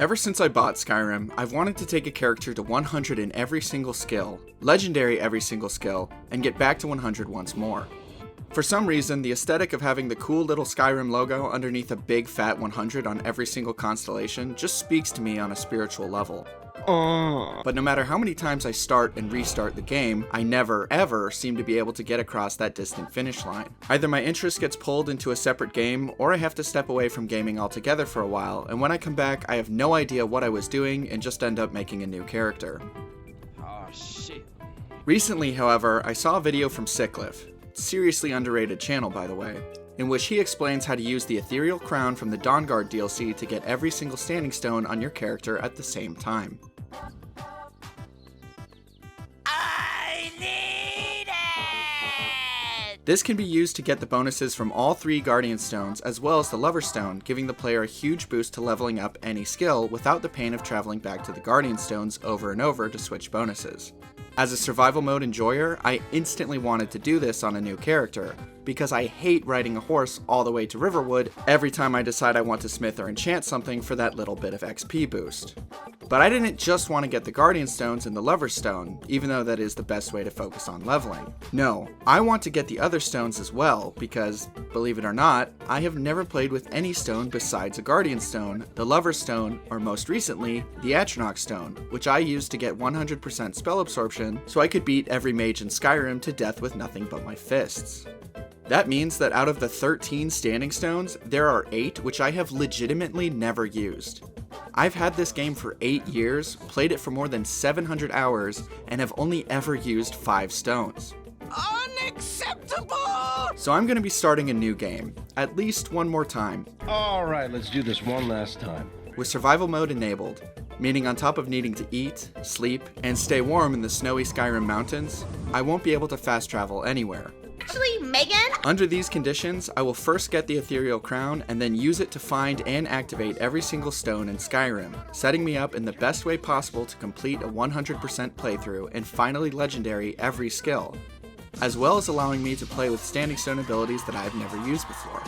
Ever since I bought Skyrim, I've wanted to take a character to 100 in every single skill, legendary every single skill, and get back to 100 once more. For some reason, the aesthetic of having the cool little Skyrim logo underneath a big fat 100 on every single constellation just speaks to me on a spiritual level. But no matter how many times I start and restart the game, I never, ever seem to be able to get across that distant finish line. Either my interest gets pulled into a separate game, or I have to step away from gaming altogether for a while, and when I come back, I have no idea what I was doing and just end up making a new character. Oh shit. Recently, however, I saw a video from Sickliffe, seriously underrated channel by the way, in which he explains how to use the Ethereal Crown from the Dawnguard DLC to get every single standing stone on your character at the same time. I need it! This can be used to get the bonuses from all 3 Guardian Stones as well as the Lover Stone, giving the player a huge boost to leveling up any skill without the pain of traveling back to the Guardian Stones over and over to switch bonuses. As a survival mode enjoyer, I instantly wanted to do this on a new character, because I hate riding a horse all the way to Riverwood every time I decide I want to smith or enchant something for that little bit of XP boost. But I didn't just want to get the Guardian Stones and the Lover Stone, even though that is the best way to focus on leveling. No, I want to get the other stones as well, because, believe it or not, I have never played with any stone besides a Guardian Stone, the Lover Stone, or most recently, the Atronach Stone, which I used to get 100% spell absorption so I could beat every mage in Skyrim to death with nothing but my fists. That means that out of the 13 standing stones, there are 8 which I have legitimately never used. I've had this game for 8 years, played it for more than 700 hours, and have only ever used 5 stones. Unacceptable! So I'm going to be starting a new game, at least one more time, Alright, let's do this one last time. with survival mode enabled, meaning on top of needing to eat, sleep, and stay warm in the snowy Skyrim mountains, I won't be able to fast travel anywhere. Actually, Megan? Under these conditions, I will first get the Ethereal Crown and then use it to find and activate every single stone in Skyrim, setting me up in the best way possible to complete a 100% playthrough and finally legendary every skill, as well as allowing me to play with standing stone abilities that I've never used before.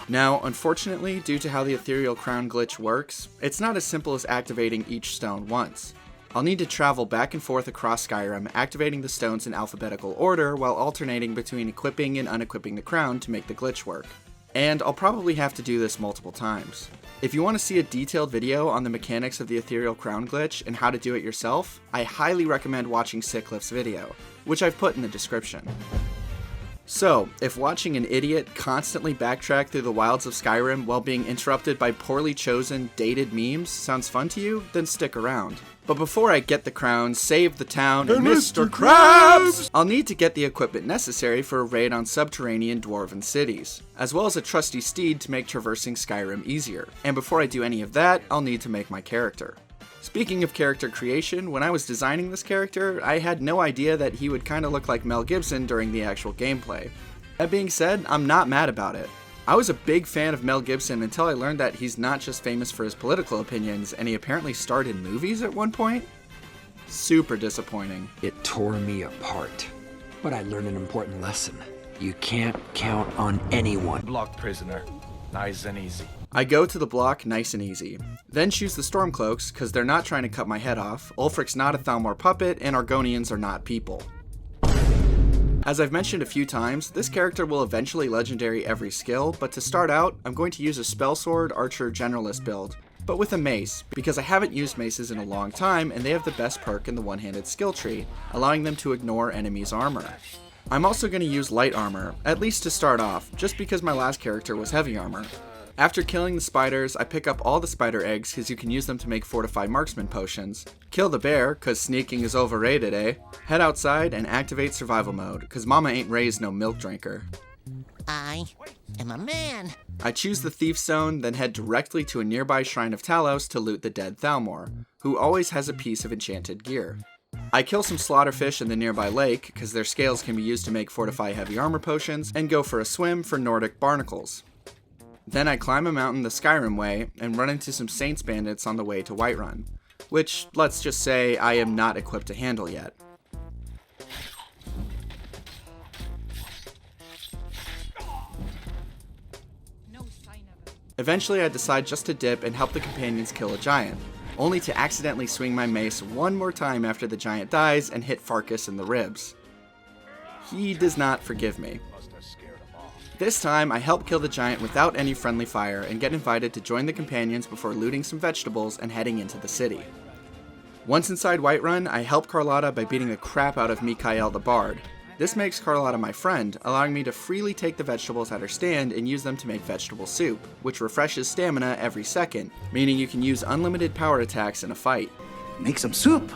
Now, unfortunately, due to how the Ethereal Crown glitch works, it's not as simple as activating each stone once. I'll need to travel back and forth across Skyrim, activating the stones in alphabetical order while alternating between equipping and unequipping the crown to make the glitch work. And I'll probably have to do this multiple times. If you want to see a detailed video on the mechanics of the Ethereal Crown glitch and how to do it yourself, I highly recommend watching Sickliffe's video, which I've put in the description. So, if watching an idiot constantly backtrack through the wilds of Skyrim while being interrupted by poorly chosen, dated memes sounds fun to you, then stick around. But before I get the crown, save the town, and Mr. Krabs, I'll need to get the equipment necessary for a raid on subterranean dwarven cities, as well as a trusty steed to make traversing Skyrim easier. And before I do any of that, I'll need to make my character. Speaking of character creation, when I was designing this character, I had no idea that he would kinda look like Mel Gibson during the actual gameplay. That being said, I'm not mad about it. I was a big fan of Mel Gibson until I learned that he's not just famous for his political opinions, and he apparently starred in movies at one point. Super disappointing. It tore me apart. But I learned an important lesson. You can't count on anyone. Block prisoner. Nice and easy. I go to the block nice and easy. Then choose the Stormcloaks, cause they're not trying to cut my head off, Ulfric's not a Thalmor puppet, and Argonians are not people. As I've mentioned a few times, this character will eventually legendary every skill, but to start out, I'm going to use a Spell Sword Archer Generalist build, but with a mace, because I haven't used maces in a long time and they have the best perk in the one-handed skill tree, allowing them to ignore enemies' armor. I'm also going to use light armor, at least to start off, just because my last character was heavy armor. After killing the spiders, I pick up all the spider eggs because you can use them to make fortified marksman potions. Kill the bear, cause sneaking is overrated, eh? Head outside and activate survival mode, cause mama ain't raised no milk drinker. I am a man. I choose the Thief Stone, then head directly to a nearby Shrine of Talos to loot the dead Thalmor, who always has a piece of enchanted gear. I kill some slaughterfish in the nearby lake, cause their scales can be used to make fortify heavy armor potions, and go for a swim for Nordic barnacles. Then I climb a mountain the Skyrim way and run into some Saints bandits on the way to Whiterun, which, let's just say, I am not equipped to handle yet. Eventually I decide just to dip and help the companions kill a giant, only to accidentally swing my mace one more time after the giant dies and hit Farkas in the ribs. He does not forgive me. This time I help kill the giant without any friendly fire and get invited to join the companions before looting some vegetables and heading into the city. Once inside Whiterun, I help Carlotta by beating the crap out of Mikael the Bard. This makes Carlotta my friend, allowing me to freely take the vegetables at her stand and use them to make vegetable soup, which refreshes stamina every second, meaning you can use unlimited power attacks in a fight. Make some soup.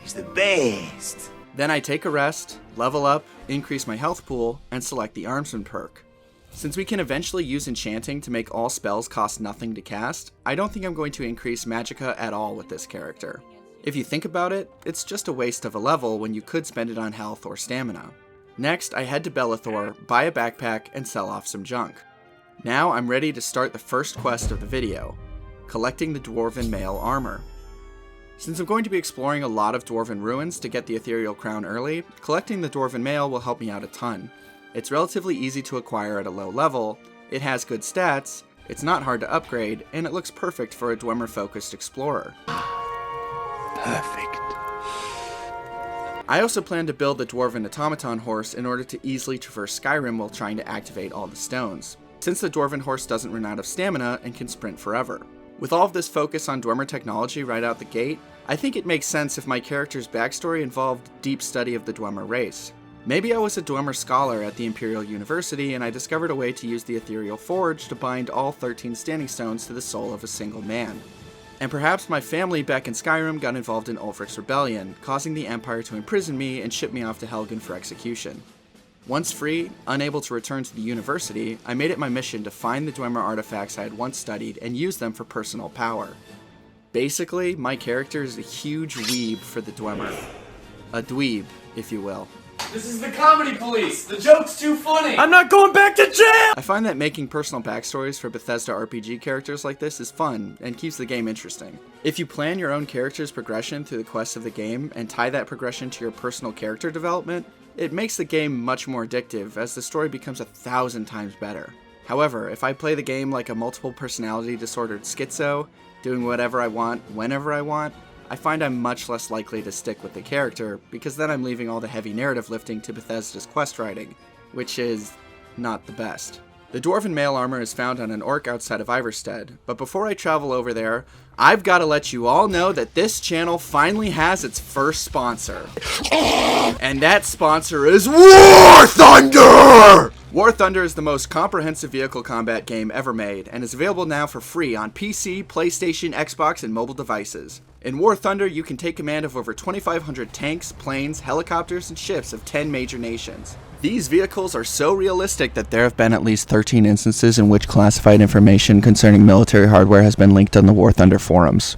He's the best. Then I take a rest, level up, increase my health pool, and select the Armsman perk. Since we can eventually use enchanting to make all spells cost nothing to cast, I don't think I'm going to increase magicka at all with this character. If you think about it, it's just a waste of a level when you could spend it on health or stamina. Next, I head to Belethor, buy a backpack, and sell off some junk. Now I'm ready to start the first quest of the video, collecting the Dwarven Mail armor. Since I'm going to be exploring a lot of Dwarven ruins to get the Ethereal Crown early, collecting the Dwarven Mail will help me out a ton. It's relatively easy to acquire at a low level, it has good stats, it's not hard to upgrade, and it looks perfect for a Dwemer-focused explorer. Perfect. I also plan to build the Dwarven Automaton Horse in order to easily traverse Skyrim while trying to activate all the stones, since the Dwarven Horse doesn't run out of stamina and can sprint forever. With all of this focus on Dwemer technology right out the gate, I think it makes sense if my character's backstory involved deep study of the Dwemer race. Maybe I was a Dwemer scholar at the Imperial University and I discovered a way to use the Ethereal Forge to bind all 13 standing stones to the soul of a single man. And perhaps my family back in Skyrim got involved in Ulfric's rebellion, causing the Empire to imprison me and ship me off to Helgen for execution. Once free, unable to return to the university, I made it my mission to find the Dwemer artifacts I had once studied and use them for personal power. Basically, my character is a huge weeb for the Dwemer. A dweeb, if you will. This is the comedy police! The joke's too funny! I'm not going back to jail! I find that making personal backstories for Bethesda RPG characters like this is fun, and keeps the game interesting. If you plan your own character's progression through the quests of the game, and tie that progression to your personal character development, it makes the game much more addictive, as the story becomes 1,000 times better. However, if I play the game like a multiple personality disordered schizo, doing whatever I want, whenever I want, I find I'm much less likely to stick with the character, because then I'm leaving all the heavy narrative lifting to Bethesda's quest writing, which is not the best. The Dwarven Mail armor is found on an orc outside of Iverstead, but before I travel over there, I've got to let you all know that this channel finally has its first sponsor. And that sponsor is War Thunder! War Thunder is the most comprehensive vehicle combat game ever made, and is available now for free on PC, PlayStation, Xbox, and mobile devices. In War Thunder, you can take command of over 2,500 tanks, planes, helicopters, and ships of 10 major nations. These vehicles are so realistic that there have been at least 13 instances in which classified information concerning military hardware has been leaked on the War Thunder forums.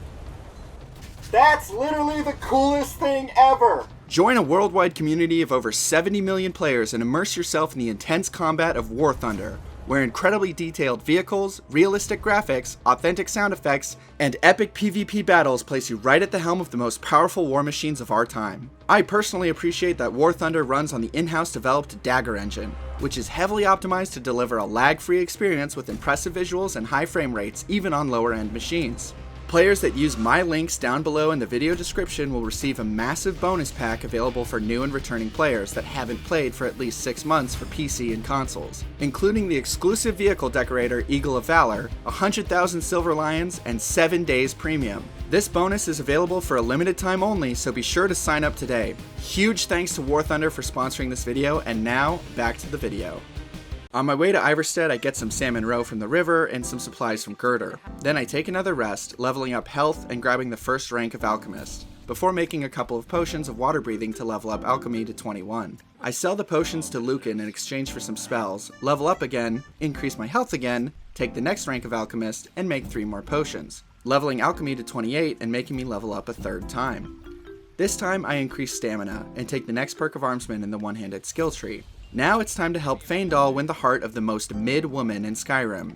That's literally the coolest thing ever! Join a worldwide community of over 70 million players and immerse yourself in the intense combat of War Thunder, where incredibly detailed vehicles, realistic graphics, authentic sound effects, and epic PvP battles place you right at the helm of the most powerful war machines of our time. I personally appreciate that War Thunder runs on the in-house developed Dagger engine, which is heavily optimized to deliver a lag-free experience with impressive visuals and high frame rates even on lower-end machines. Players that use my links down below in the video description will receive a massive bonus pack available for new and returning players that haven't played for at least 6 months for PC and consoles, including the exclusive vehicle decorator Eagle of Valor, 100,000 Silver Lions, and 7 days premium. This bonus is available for a limited time only, so be sure to sign up today. Huge thanks to War Thunder for sponsoring this video, and now, back to the video. On my way to Iverstead, I get some salmon roe from the river and some supplies from Gerudo. Then I take another rest, leveling up health and grabbing the first rank of alchemist, before making a couple of potions of water breathing to level up alchemy to 21. I sell the potions to Lucan in exchange for some spells, level up again, increase my health again, take the next rank of alchemist, and make 3 more potions, leveling alchemy to 28 and making me level up a 3rd time. This time I increase stamina, and take the next perk of Armsman in the one-handed skill tree. Now it's time to help Faendal win the heart of the most mid woman in Skyrim,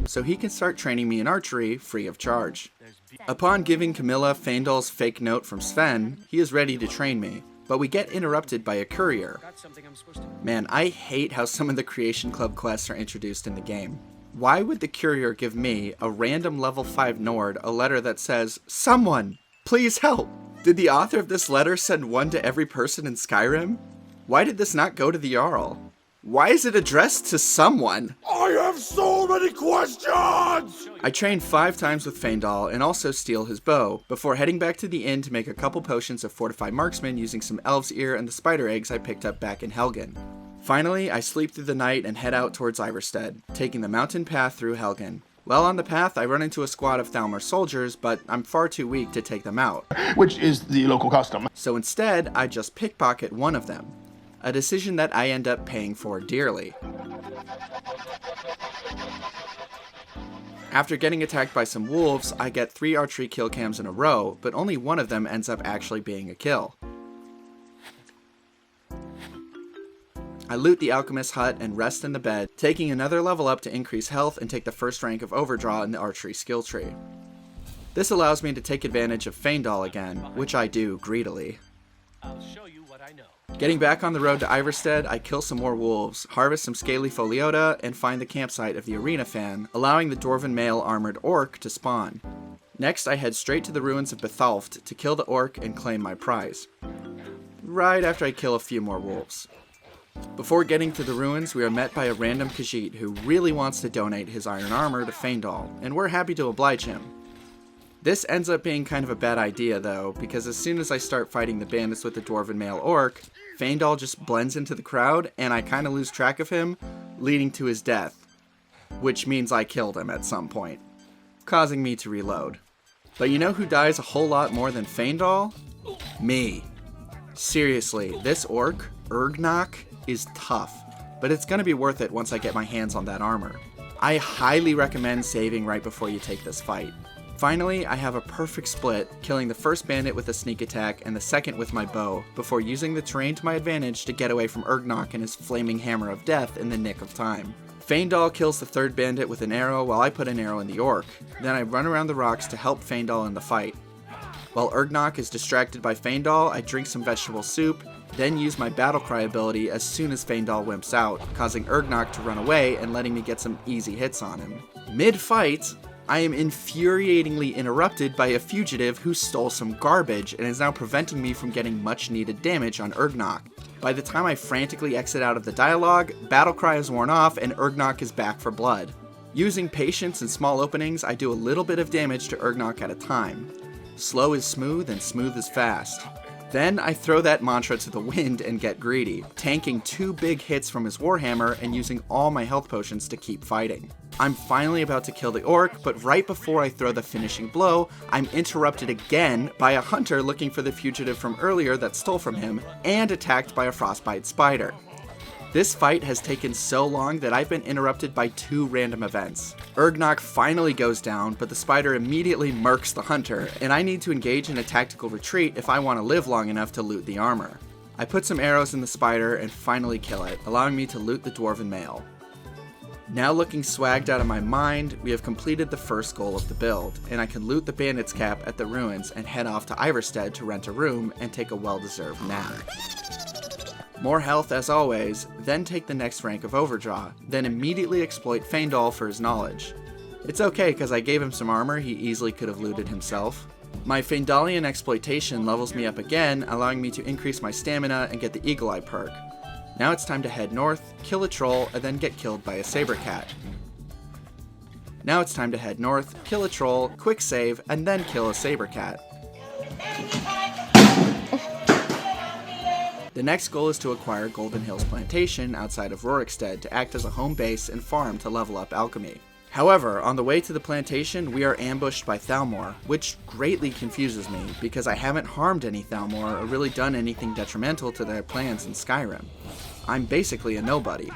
so he can start training me in archery free of charge. Upon giving Camilla Faendal's fake note from Sven, he is ready to train me, but we get interrupted by a courier. Man, I hate how some of the Creation Club quests are introduced in the game. Why would the courier give me, a random level 5 Nord, a letter that says, "Someone, please help"? Did the author of this letter send one to every person in Skyrim? Why did this not go to the Jarl? Why is it addressed to someone? I have so many questions! I train 5 times with Faendal and also steal his bow, before heading back to the inn to make a couple potions of Fortified Marksman using some Elf's Ear and the spider eggs I picked up back in Helgen. Finally, I sleep through the night and head out towards Iverstead, taking the mountain path through Helgen. While on the path, I run into a squad of Thalmor soldiers, but I'm far too weak to take them out. Which is the local custom. So instead, I just pickpocket one of them. A decision that I end up paying for dearly. After getting attacked by some wolves, I get 3 archery kill cams in a row, but only one of them ends up actually being a kill. I loot the alchemist's hut and rest in the bed, taking another level up to increase health and take the first rank of overdraw in the archery skill tree. This allows me to take advantage of Faendal again, which I do greedily. I'll show you what I know. Getting back on the road to Iverstead, I kill some more wolves, harvest some scaly foliota, and find the campsite of the arena fan, allowing the Dwarven male armored orc to spawn. Next, I head straight to the ruins of Bethalft to kill the orc and claim my prize. Right after I kill a few more wolves. Before getting to the ruins, we are met by a random Khajiit who really wants to donate his iron armor to Faendal, and we're happy to oblige him. This ends up being kind of a bad idea though, because as soon as I start fighting the bandits with the Dwarven male orc, Faendal just blends into the crowd and I kinda lose track of him, leading to his death. Which means I killed him at some point, causing me to reload. But you know who dies a whole lot more than Faendal? Me. Seriously, this orc, Urgnok, is tough, but it's gonna be worth it once I get my hands on that armor. I highly recommend saving right before you take this fight. Finally, I have a perfect split, killing the first bandit with a sneak attack and the second with my bow, before using the terrain to my advantage to get away from Urgnok and his flaming hammer of death in the nick of time. Faendal kills the third bandit with an arrow while I put an arrow in the orc. Then I run around the rocks to help Faendal in the fight. While Urgnok is distracted by Faendal, I drink some vegetable soup, then use my battlecry ability as soon as Faendal wimps out, causing Urgnok to run away and letting me get some easy hits on him. Mid-fight, I am infuriatingly interrupted by a fugitive who stole some garbage and is now preventing me from getting much needed damage on Urgnok. By the time I frantically exit out of the dialogue, Battlecry is worn off and Urgnok is back for blood. Using patience and small openings, I do a little bit of damage to Urgnok at a time. Slow is smooth and smooth is fast. Then I throw that mantra to the wind and get greedy, tanking 2 big hits from his warhammer and using all my health potions to keep fighting. I'm finally about to kill the orc, but right before I throw the finishing blow, I'm interrupted again by a hunter looking for the fugitive from earlier that stole from him, and attacked by a frostbite spider. This fight has taken so long that I've been interrupted by 2 random events. Urgnok finally goes down, but the spider immediately murks the hunter, and I need to engage in a tactical retreat if I want to live long enough to loot the armor. I put some arrows in the spider and finally kill it, allowing me to loot the Dwarven male. Now looking swagged out of my mind, we have completed the first goal of the build, and I can loot the bandit's cap at the ruins and head off to Iverstead to rent a room and take a well-deserved nap. More health as always, then take the next rank of Overdraw, then immediately exploit Faendal for his knowledge. It's okay because I gave him some armor he easily could have looted himself. My Faendalian exploitation levels me up again, allowing me to increase my stamina and get the Eagle Eye perk. Now it's time to head north, kill a troll, and then get killed by a saber cat. Now it's time to head north, kill a troll, quick save, and then kill a saber cat. The next goal is to acquire Golden Hills Plantation outside of Rorikstead to act as a home base and farm to level up alchemy. However, on the way to the plantation, we are ambushed by Thalmor, which greatly confuses me because I haven't harmed any Thalmor or really done anything detrimental to their plans in Skyrim. I'm basically a nobody.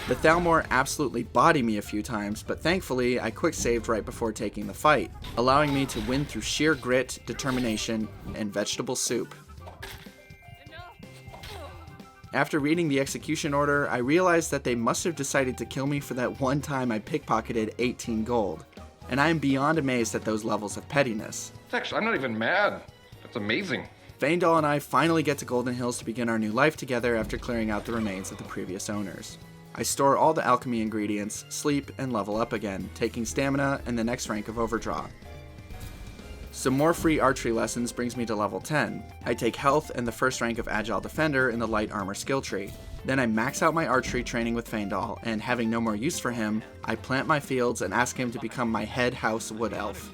The Thalmor absolutely body me a few times, but thankfully I quick saved right before taking the fight, allowing me to win through sheer grit, determination, and vegetable soup. After reading the execution order, I realized that they must have decided to kill me for that one time I pickpocketed 18 gold, and I am beyond amazed at those levels of pettiness. Actually, I'm not even mad. That's amazing. Faendal and I finally get to Golden Hills to begin our new life together after clearing out the remains of the previous owners. I store all the alchemy ingredients, sleep, and level up again, taking stamina and the next rank of Overdraw. Some more free archery lessons brings me to level 10. I take health and the first rank of Agile Defender in the light armor skill tree. Then I max out my archery training with Faendal, and having no more use for him, I plant my fields and ask him to become my head house wood elf.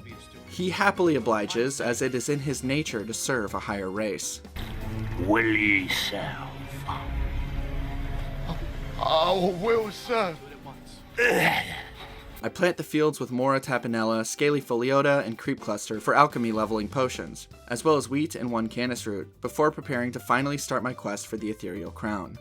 He happily obliges, as it is in his nature to serve a higher race. Will ye serve? I will serve. I plant the fields with Mora Tapanella, Scaly Foliota, and Creep Cluster for alchemy leveling potions, as well as wheat and 1 canis root, before preparing to finally start my quest for the Ethereal Crown.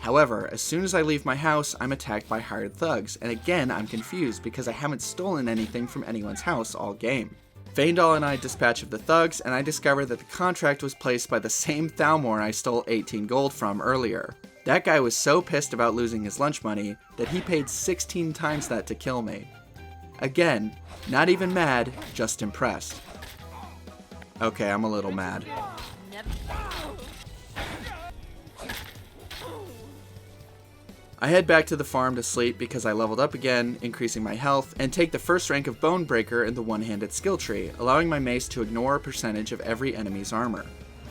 However, as soon as I leave my house, I'm attacked by hired thugs, and again I'm confused because I haven't stolen anything from anyone's house all game. Faendal and I dispatch of the thugs, and I discover that the contract was placed by the same Thalmor I stole 18 gold from earlier. That guy was so pissed about losing his lunch money that he paid 16 times that to kill me. Again, not even mad, just impressed. Okay, I'm a little mad. I head back to the farm to sleep because I leveled up again, increasing my health, and take the first rank of Bonebreaker in the one-handed skill tree, allowing my mace to ignore a percentage of every enemy's armor.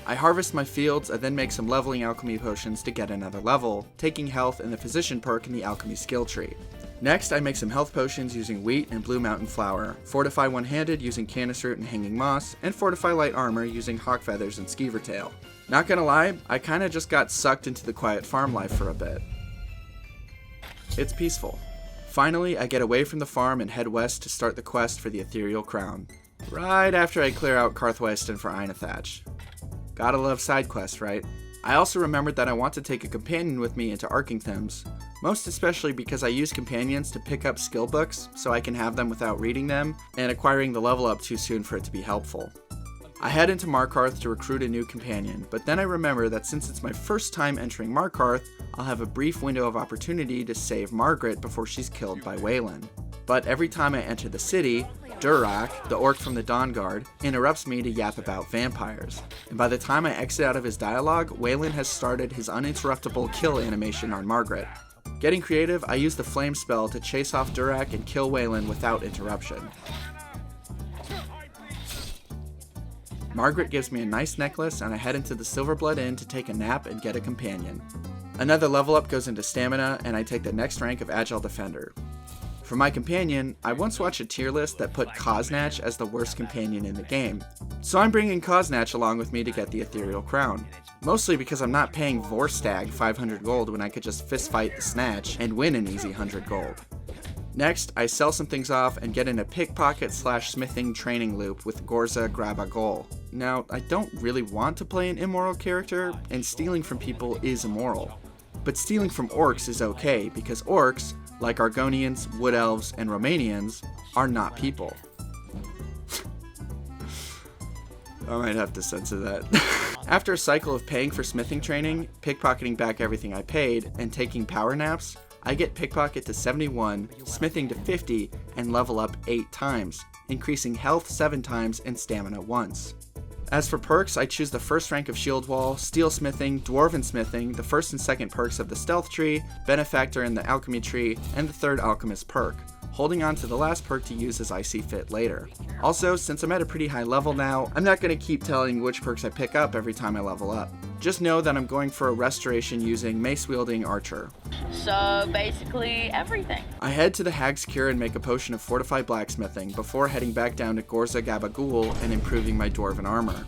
I harvest my fields and then make some leveling alchemy potions to get another level, taking health and the physician perk in the alchemy skill tree. Next, I make some health potions using wheat and blue mountain flour, fortify one-handed using canis root and hanging moss, and fortify light armor using hawk feathers and skeever tail. Not gonna lie, I kinda just got sucked into the quiet farm life for a bit. It's peaceful. Finally, I get away from the farm and head west to start the quest for the Ethereal Crown. Right after I clear out Karthweston for Ainethach. Gotta love side quests, right? I also remembered that I want to take a companion with me into Arkingthems, most especially because I use companions to pick up skill books so I can have them without reading them and acquiring the level up too soon for it to be helpful. I head into Markarth to recruit a new companion, but then I remember that since it's my first time entering Markarth, I'll have a brief window of opportunity to save Margaret before she's killed by Waylon. But every time I enter the city, Durak, the orc from the Dawn Guard, interrupts me to yap about vampires. And by the time I exit out of his dialogue, Waylon has started his uninterruptible kill animation on Margaret. Getting creative, I use the flame spell to chase off Durak and kill Waylon without interruption. Margaret gives me a nice necklace, and I head into the Silverblood Inn to take a nap and get a companion. Another level up goes into stamina, and I take the next rank of Agile Defender. For my companion, I once watched a tier list that put Koznach as the worst companion in the game, so I'm bringing Koznach along with me to get the Ethereal Crown. Mostly because I'm not paying Vorstag 500 gold when I could just fistfight the Snatch and win an easy 100 gold. Next, I sell some things off and get in a pickpocket/smithing training loop with Gorza Grabagol. Now, I don't really want to play an immoral character, and stealing from people is immoral. But stealing from orcs is okay, because orcs, like Argonians, Wood Elves, and Romanians, are not people. I might have to censor that. After a cycle of paying for smithing training, pickpocketing back everything I paid, and taking power naps, I get pickpocket to 71, smithing to 50, and level up 8 times, increasing health 7 times and stamina once. As for perks, I choose the first rank of Shield Wall, Steel Smithing, Dwarven Smithing, the first and second perks of the Stealth Tree, Benefactor in the Alchemy Tree, and the third Alchemist perk, holding on to the last perk to use as I see fit later. Also, since I'm at a pretty high level now, I'm not going to keep telling which perks I pick up every time I level up. Just know that I'm going for a restoration using mace-wielding Archer. So basically everything. I head to the Hag's Cure and make a potion of Fortified Blacksmithing before heading back down to Gorza Gabagool and improving my Dwarven armor.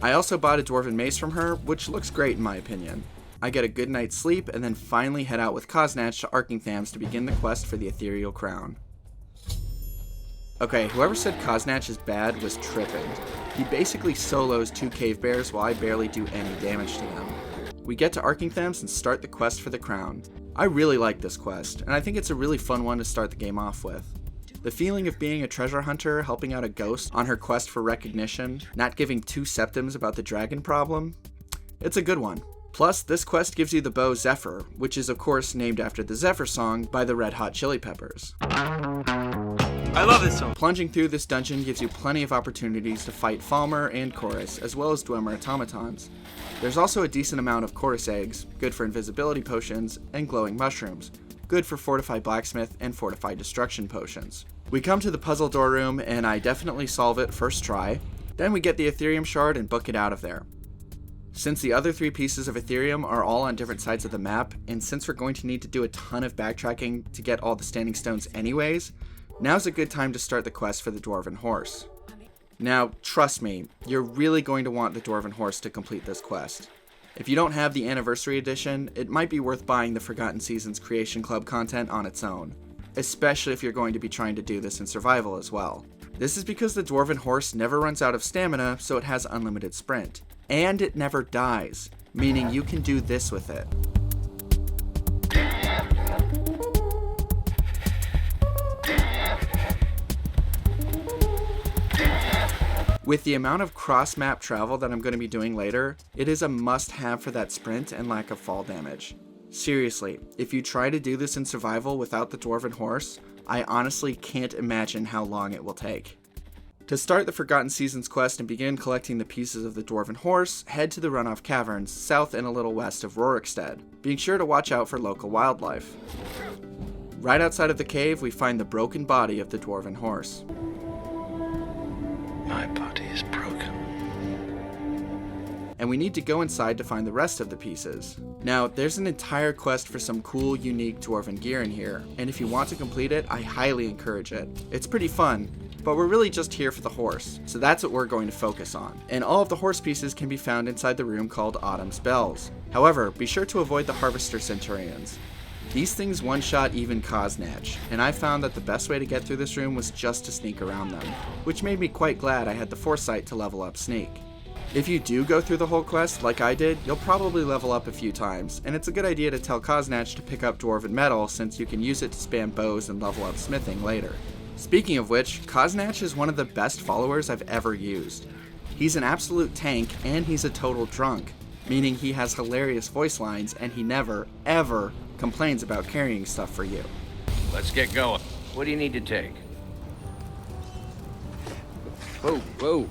I also bought a Dwarven mace from her, which looks great in my opinion. I get a good night's sleep and then finally head out with Koznach to Arkingthems to begin the quest for the Ethereal Crown. Okay, whoever said Koznach is bad was tripping. He basically solos 2 cave bears while I barely do any damage to them. We get to Arkingthems and start the quest for the crown. I really like this quest, and I think it's a really fun one to start the game off with. The feeling of being a treasure hunter, helping out a ghost on her quest for recognition, not giving 2 septums about the dragon problem, it's a good one. Plus, this quest gives you the bow Zephyr, which is of course named after the Zephyr song by the Red Hot Chili Peppers. I love this song. Plunging through this dungeon gives you plenty of opportunities to fight Falmer and Chorus, as well as Dwemer automatons. There's also a decent amount of Chorus eggs, good for invisibility potions, and glowing mushrooms, good for fortified blacksmith and fortified destruction potions. We come to the puzzle door room, and I definitely solve it first try. Then we get the Ethereum shard and book it out of there. Since the other 3 pieces of Ethereum are all on different sides of the map, and since we're going to need to do a ton of backtracking to get all the standing stones anyways, now's a good time to start the quest for the Dwarven Horse. Now, trust me, you're really going to want the Dwarven Horse to complete this quest. If you don't have the Anniversary Edition, it might be worth buying the Forgotten Seasons Creation Club content on its own, especially if you're going to be trying to do this in survival as well. This is because the Dwarven Horse never runs out of stamina, so it has unlimited sprint. And it never dies, meaning you can do this with it. With the amount of cross-map travel that I'm going to be doing later, it is a must-have for that sprint and lack of fall damage. Seriously, if you try to do this in survival without the Dwarven Horse, I honestly can't imagine how long it will take. To start the Forgotten Seasons quest and begin collecting the pieces of the Dwarven Horse, head to the Runoff Caverns, south and a little west of Rorikstead, being sure to watch out for local wildlife. Right outside of the cave, we find the broken body of the Dwarven Horse. My body is broken. And we need to go inside to find the rest of the pieces. Now, there's an entire quest for some cool, unique Dwarven gear in here, and if you want to complete it, I highly encourage it. It's pretty fun, but we're really just here for the horse, so that's what we're going to focus on. And all of the horse pieces can be found inside the room called Autumn's Bells. However, be sure to avoid the Harvester Centurions. These things one-shot even Koznach, and I found that the best way to get through this room was just to sneak around them, which made me quite glad I had the foresight to level up Sneak. If you do go through the whole quest like I did, you'll probably level up a few times, and it's a good idea to tell Koznach to pick up Dwarven Metal since you can use it to spam bows and level up smithing later. Speaking of which, Koznach is one of the best followers I've ever used. He's an absolute tank, and he's a total drunk, meaning he has hilarious voice lines and he never, ever complains about carrying stuff for you. Let's get going. What do you need to take? Whoa, whoa.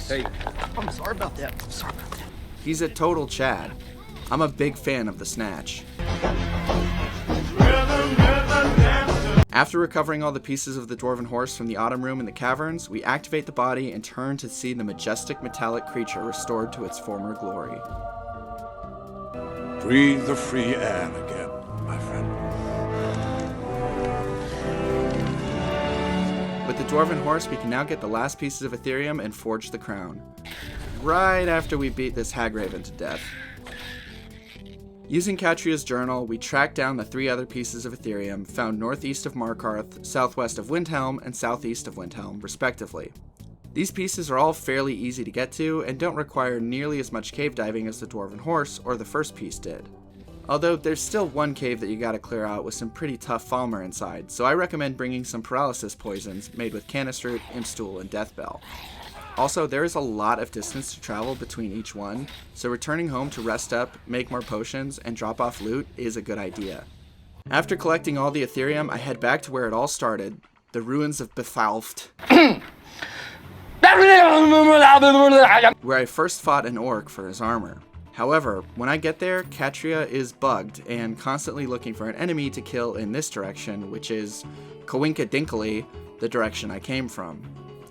Hey. I'm sorry about that. He's a total Chad. I'm a big fan of the Snatch. After recovering all the pieces of the Dwarven Horse from the Autumn Room in the caverns, we activate the body and turn to see the majestic metallic creature restored to its former glory. Breathe the free air again, my friend. With the Dwarven Horse, we can now get the last pieces of Ethereum and forge the crown. Right after we beat this Hagraven to death. Using Catria's journal, we tracked down the 3 other pieces of Ethereum found northeast of Markarth, southwest of Windhelm, and southeast of Windhelm, respectively. These pieces are all fairly easy to get to and don't require nearly as much cave diving as the Dwarven Horse or the first piece did. Although there's still one cave that you gotta clear out with some pretty tough Falmer inside, so I recommend bringing some paralysis poisons made with Canis Root, Impstool, and Deathbell. Also, there is a lot of distance to travel between each one, so returning home to rest up, make more potions, and drop off loot is a good idea. After collecting all the Ethereum, I head back to where it all started, the ruins of Bethalft, where I first fought an orc for his armor. However, when I get there, Catria is bugged and constantly looking for an enemy to kill in this direction, which is Kawinka Dinkley, the direction I came from.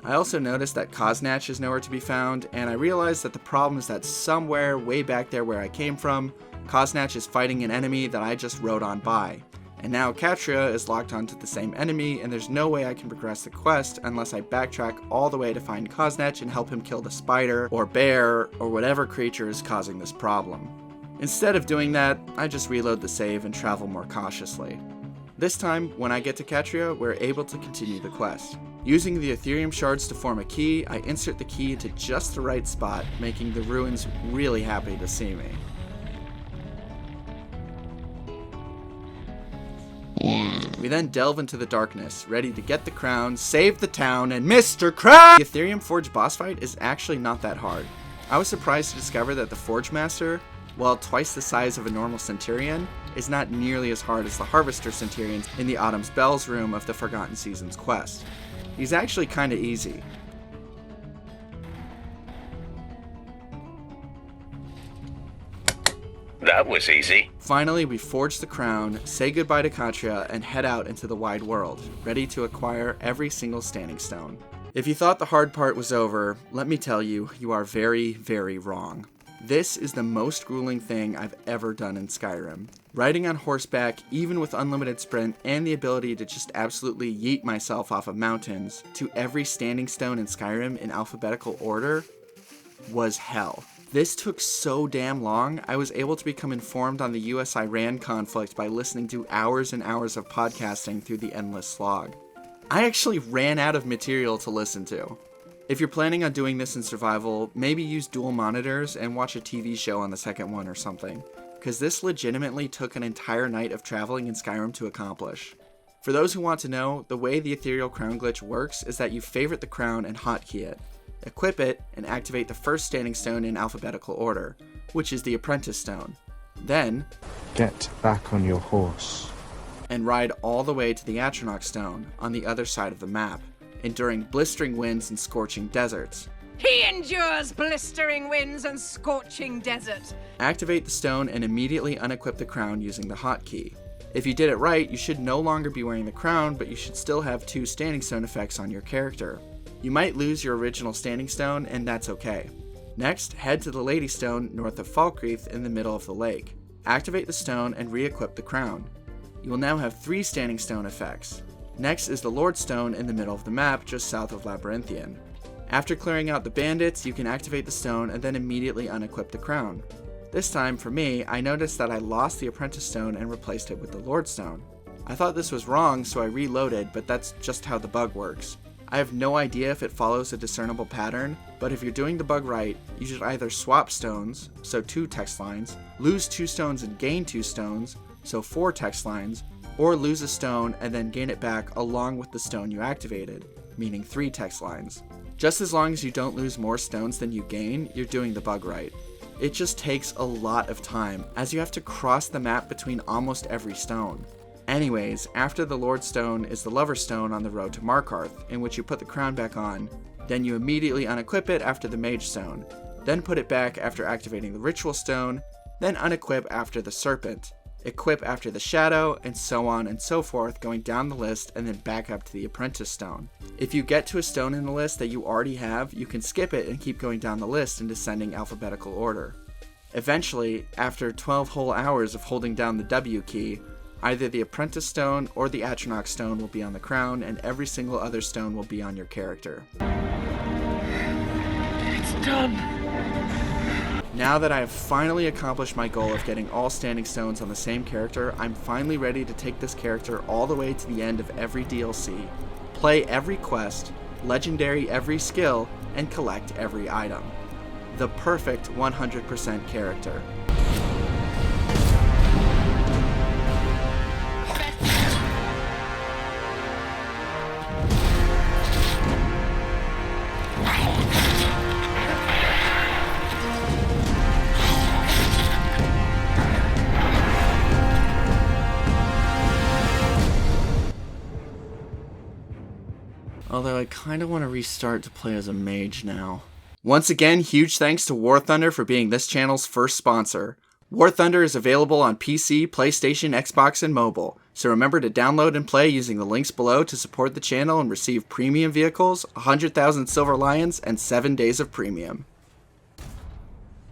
I also noticed that Koznach is nowhere to be found, and I realized that the problem is that somewhere way back there where I came from, Koznach is fighting an enemy that I just rode on by. And now Catria is locked onto the same enemy, and there's no way I can progress the quest unless I backtrack all the way to find Koznach and help him kill the spider, or bear, or whatever creature is causing this problem. Instead of doing that, I just reload the save and travel more cautiously. This time, when I get to Catria, we're able to continue the quest. Using the Ethereum shards to form a key, I insert the key into just the right spot, making the ruins really happy to see me. We then delve into the darkness, ready to get the crown, save the town, and Mr. Crown! The Ethereum Forge boss fight is actually not that hard. I was surprised to discover that the Forge Master, while twice the size of a normal Centurion, is not nearly as hard as the Harvester Centurions in the Autumn's Bells room of the Forgotten Seasons quest. He's actually kinda easy. That was easy. Finally, we forge the crown, say goodbye to Katria, and head out into the wide world, ready to acquire every single standing stone. If you thought the hard part was over, let me tell you, you are very, very wrong. This is the most grueling thing I've ever done in Skyrim. Riding on horseback, even with unlimited sprint and the ability to just absolutely yeet myself off of mountains to every standing stone in Skyrim in alphabetical order, was hell. This took so damn long, I was able to become informed on the US-Iran conflict by listening to hours and hours of podcasting through the endless slog. I actually ran out of material to listen to. If you're planning on doing this in survival, maybe use dual monitors and watch a TV show on the second one or something, because this legitimately took an entire night of traveling in Skyrim to accomplish. For those who want to know, the way the Ethereal Crown glitch works is that you favorite the crown and hotkey it, equip it, and activate the first standing stone in alphabetical order, which is the Apprentice Stone. Then, Get back on your horse. and ride all the way to the Atronach Stone on the other side of the map, enduring blistering winds and scorching deserts. He endures blistering winds and scorching desert. Activate the stone and immediately unequip the crown using the hotkey. If you did it right, you should no longer be wearing the crown, but you should still have 2 standing stone effects on your character. You might lose your original standing stone, and that's okay. Next, head to the Lady Stone north of Falkreath in the middle of the lake. Activate the stone and re-equip the crown. You will now have 3 standing stone effects. Next is the Lord Stone in the middle of the map just south of Labyrinthian. After clearing out the bandits, you can activate the stone and then immediately unequip the crown. This time, for me, I noticed that I lost the Apprentice Stone and replaced it with the Lord Stone. I thought this was wrong, so I reloaded, but that's just how the bug works. I have no idea if it follows a discernible pattern, but if you're doing the bug right, you should either swap stones, so 2 text lines, lose 2 stones and gain 2 stones, so 4 text lines, or lose a stone and then gain it back along with the stone you activated, meaning 3 text lines. Just as long as you don't lose more stones than you gain, you're doing the bug right. It just takes a lot of time, as you have to cross the map between almost every stone. Anyways, after the Lord Stone is the Lover Stone on the road to Markarth, in which you put the crown back on. Then you immediately unequip it after the Mage Stone, then put it back after activating the Ritual Stone, then unequip after the Serpent, equip after the Shadow, and so on and so forth, going down the list and then back up to the Apprentice Stone. If you get to a stone in the list that you already have, you can skip it and keep going down the list in descending alphabetical order. Eventually, after 12 whole hours of holding down the W key, either the Apprentice Stone or the Atronach Stone will be on the crown, and every single other stone will be on your character. It's done. Now that I have finally accomplished my goal of getting all standing stones on the same character, I'm finally ready to take this character all the way to the end of every DLC, play every quest, legendary every skill, and collect every item. The perfect 100% character. Although I kinda want to restart to play as a mage now. Once again, huge thanks to War Thunder for being this channel's first sponsor. War Thunder is available on PC, PlayStation, Xbox, and mobile, so remember to download and play using the links below to support the channel and receive premium vehicles, 100,000 silver lions, and 7 days of premium.